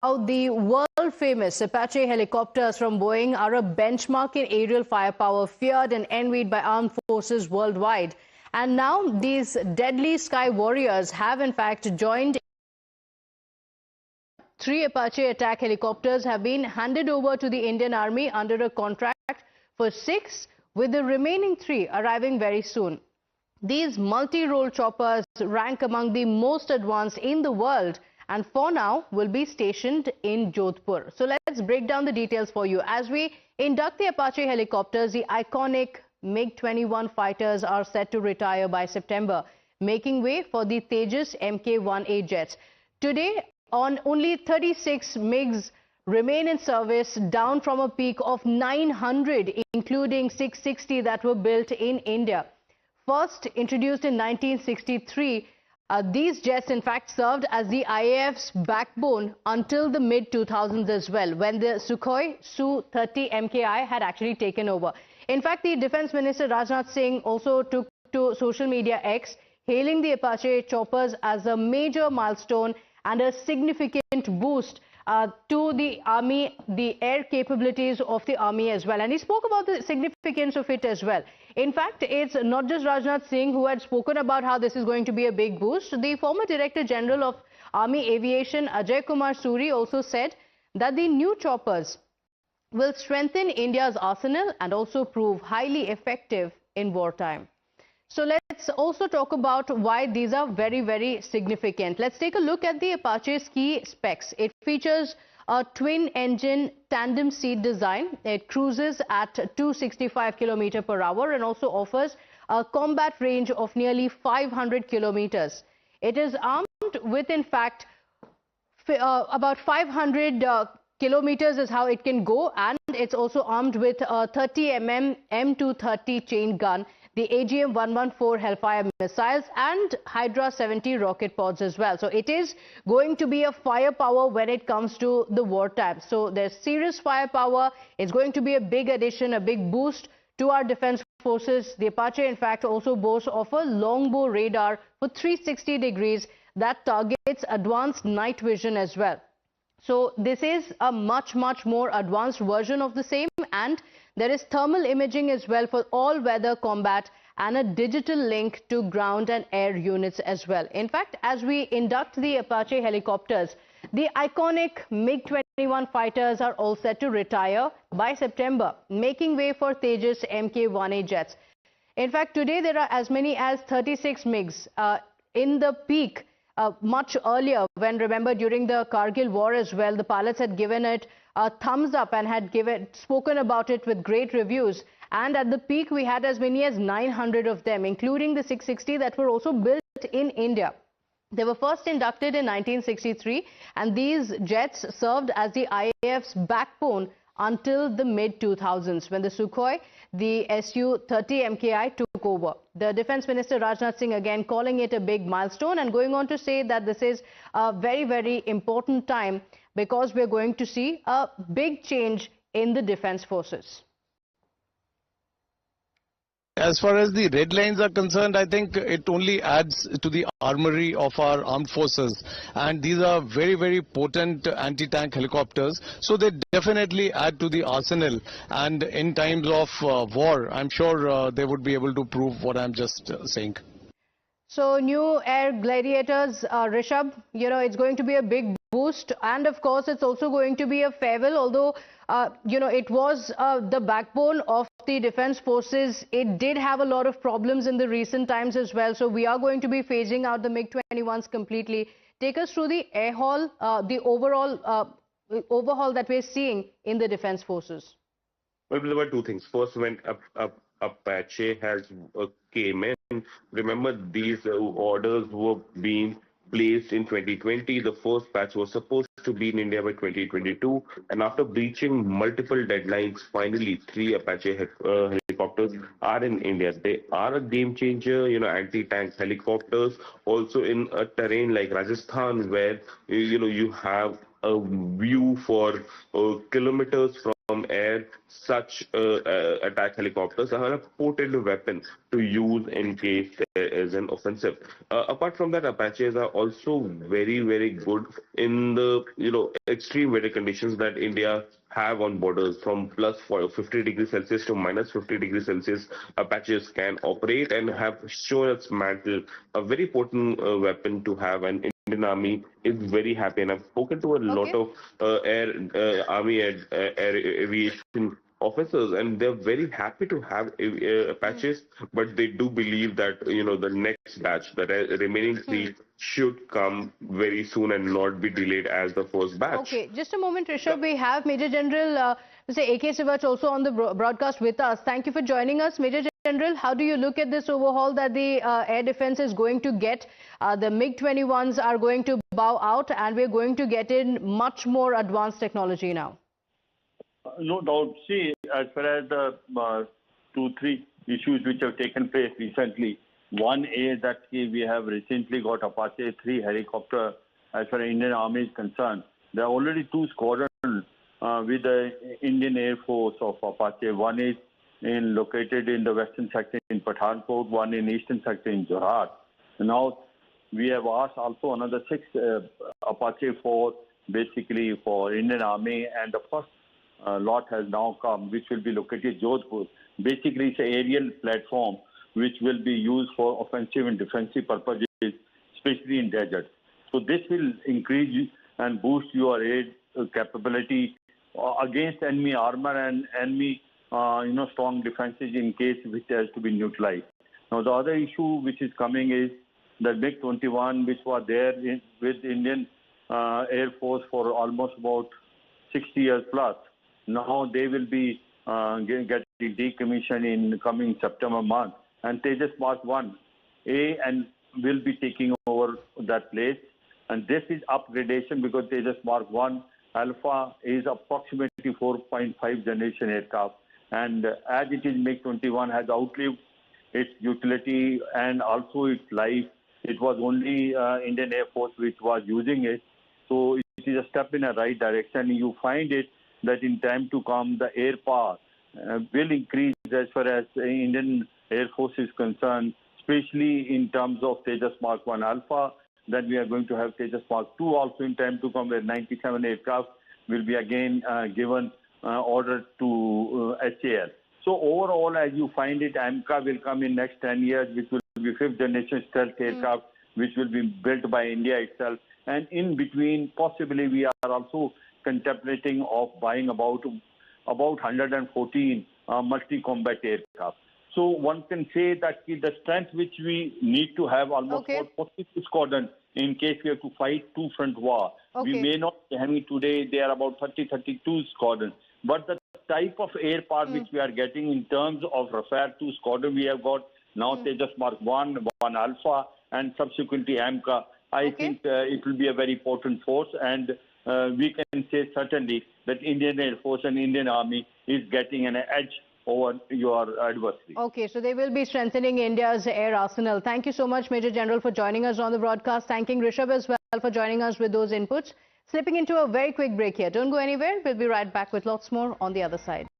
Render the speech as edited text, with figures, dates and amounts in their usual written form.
The world-famous Apache helicopters from Boeing are a benchmark in aerial firepower, feared and envied by armed forces worldwide. And now these deadly sky warriors have in fact joined. 3 Apache attack helicopters have been handed over to the Indian Army under a contract for 6, with the remaining 3 arriving very soon. These multi-role choppers rank among the most advanced in the world, and for now will be stationed in Jodhpur. So let's break down the details for you. As we induct the Apache helicopters, the iconic MiG-21 fighters are set to retire by September, making way for the Tejas Mk-1A jets. Today, only 36 MiGs remain in service, down from a peak of 900, including 660 that were built in India. First introduced in 1963, these jets in fact served as the IAF's backbone until the mid-2000s as well, when the Sukhoi Su-30 MKI had actually taken over. In fact, the Defence Minister Rajnath Singh also took to social media X, hailing the Apache choppers as a major milestone and a significant boost to the army, the air capabilities of the army as well. And he spoke about the significance of it as well. In fact, it's not just Rajnath Singh who had spoken about how this is going to be a big boost. The former Director General of Army Aviation, Ajay Kumar Suri, also said that the new choppers will strengthen India's arsenal and also prove highly effective in wartime. So let's also talk about why these are very, very significant. Let's take a look at the Apache's key specs. It features a twin-engine tandem seat design. It cruises at 265 km per hour and also offers a combat range of nearly 500 kilometers. It is armed with, in fact, about 500 kilometers is how it can go, and it's also armed with a 30 mm M230 chain gun, the AGM-114 Hellfire missiles and Hydra 70 rocket pods as well. So it is going to be a firepower when it comes to the wartime. So there's serious firepower. It's going to be a big addition, a big boost to our defense forces. The Apache, in fact, also boasts of a longbow radar for 360 degrees that targets advanced night vision as well. So this is a much more advanced version of the same, and there is thermal imaging as well for all-weather combat and a digital link to ground and air units as well. In fact, as we induct the Apache helicopters, the iconic MiG-21 fighters are all set to retire by September, making way for Tejas Mk-1A jets. In fact, today there are as many as 36 MiGs in the peak. Much earlier, when remember during the Kargil war as well, the pilots had given it a thumbs up and had spoken about it with great reviews. And at the peak, we had as many as 900 of them, including the 660 that were also built in India. They were first inducted in 1963, and these jets served as the IAF's backbone until the mid-2000s, when the Sukhoi, the Su-30 MKI, took over. The Defence Minister Rajnath Singh again calling it a big milestone and going on to say that this is a very important time because we're going to see a big change in the defence forces. As far as the red lines are concerned, I think it only adds to the armory of our armed forces, and these are very potent anti-tank helicopters, so they definitely add to the arsenal, and in times of war, I'm sure they would be able to prove what I'm just saying. So new air Gladiators, Rishabh, it's going to be a big boost, and of course it's also going to be a farewell, although it was the backbone of the defense forces. It did have a lot of problems in the recent times as well, so we are going to be phasing out the MiG-21s completely. Take us through the air haul, the overall overhaul that we're seeing in the defense forces. Well, there were two things. First, when Apache has came in, remember these orders were being placed in 2020. The first batch was supposed to be in India by 2022, and after breaching multiple deadlines, finally 3 Apache helicopters are in India. They are a game changer, anti-tank helicopters, also in a terrain like Rajasthan, where you have a view for kilometers from air, such attack helicopters are a potent weapon to use in case there is an offensive. Apart from that, Apaches are also very, very good in the extreme weather conditions that India have on borders from plus 50 degrees Celsius to minus 50 degrees Celsius. Apaches can operate and have shown its mantle, a very potent weapon to have. And Indian Army is very happy, and I've spoken to a lot of Army air aviation officers, and they're very happy to have Apaches, but they do believe that the next batch, the remaining three, should come very soon and not be delayed as the first batch. Okay, just a moment, Rishabh. We have Major General Mr. A.K. Sivach also on the broadcast with us. Thank you for joining us, Major General. How do you look at this overhaul that the air defense is going to get? The MiG-21s are going to bow out, and we're going to get in much more advanced technology now. No doubt. See, as far as the 2-3 issues which have taken place recently, one is that we have recently got Apache 3 helicopter. As far as Indian Army is concerned, there are already 2 squadrons with the Indian Air Force of Apache. One is located in the western sector in Pathankot, one in eastern sector in Jorhat. Now, we have asked also another 6 Apache 4 basically for Indian Army, and the first lot has now come, which will be located in Jodhpur. Basically, it's an aerial platform which will be used for offensive and defensive purposes, especially in deserts. So this will increase and boost your air capability against enemy armor and enemy strong defenses in case which has to be neutralized. Now the other issue which is coming is the MiG-21, which was there with Indian Air Force for almost about 60 years plus. Now they will be getting decommissioned in coming September month, and Tejas Mark 1A and will be taking over that place. And this is upgradation because Tejas Mark 1 Alpha is approximately 4.5 generation aircraft, and as it is MiG-21 has outlived its utility and also its life. It was only Indian Air Force which was using it, so it is a step in the right direction. You find it that in time to come, the air power will increase as far as Indian Air Force is concerned, especially in terms of Tejas Mark 1 Alpha. Then we are going to have Tejas Mark 2 also in time to come, where 97 aircraft will be again given order to HAL. So overall, as you find it, AMCA will come in next 10 years, which will be 5th generation stealth aircraft, which will be built by India itself. And in between, possibly we are also contemplating of buying about 114 multi-combat aircraft. So one can say that the strength which we need to have almost 42 squadrons in case we have to fight two-front war. We may not be having today, they are about 32 squadrons. But the type of air power which we are getting in terms of Rafale 2 squadron, we have got now Tejas Mark 1 Alpha, and subsequently AMCA. I think it will be a very potent force, and we can say certainly that Indian Air Force and Indian Army is getting an edge over your adversary. Okay, so they will be strengthening India's air arsenal. Thank you so much, Major General, for joining us on the broadcast. Thanking Rishabh as well for joining us with those inputs. Slipping into a very quick break here. Don't go anywhere. We'll be right back with lots more on the other side.